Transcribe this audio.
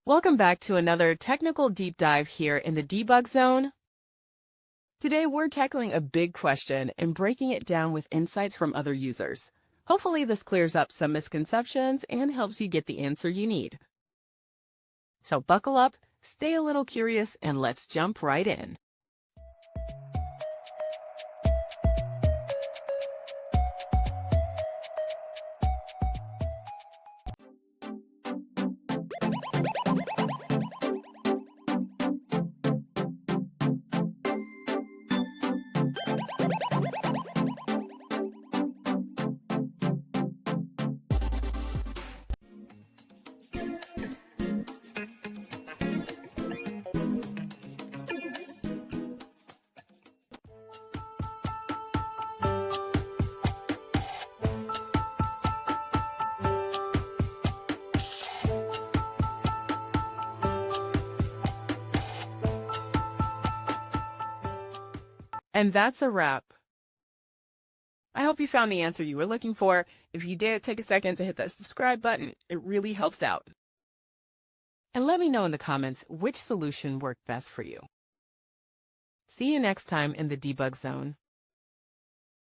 Welcome back to another technical deep dive here in the debug zone. Today we're tackling a big question and breaking it down with insights from other users. Hopefully this clears up some misconceptions and helps you get the answer you need. So buckle up, stay a little curious, and let's jump right in. And that's a wrap. I hope you found the answer you were looking for. If you did, take a second to hit that subscribe button. It really helps out. And let me know in the comments which solution worked best for you. See you next time in the debug zone.